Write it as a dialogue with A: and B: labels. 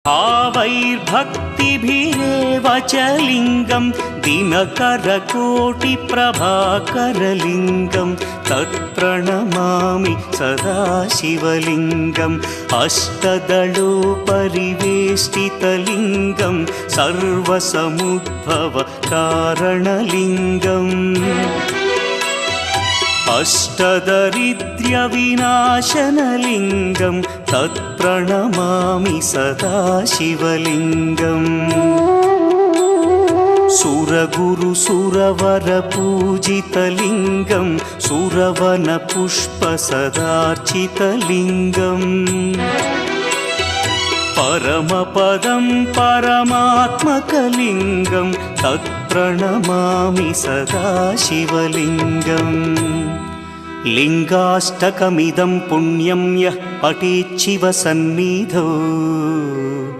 A: भावैर्भक्तिभिरेव च लिङ्गं दिनकरकोटिप्रभाकरलिङ्गं तत्प्रणमामि सदा शिवलिङ्गम् अष्टदलोपरिवेष्टितलिङ्गं सर्वसमुद्भवकारणलिङ्गम् अष्टदरिद्र्यविनाशनलिङ्गं तत्प्रणमामि सदा शिवलिङ्गम् सुरगुरुसुरवरपूजितलिङ्गं सुरवनपुष्पसदार्चितलिङ्गम् परमपदं परमात्मकलिङ्गं तत्प्रणमामि सदा शिवलिङ्गम् लिङ्गाष्टकमिदं पुण्यं यः पठेच्छिवसन्निधौ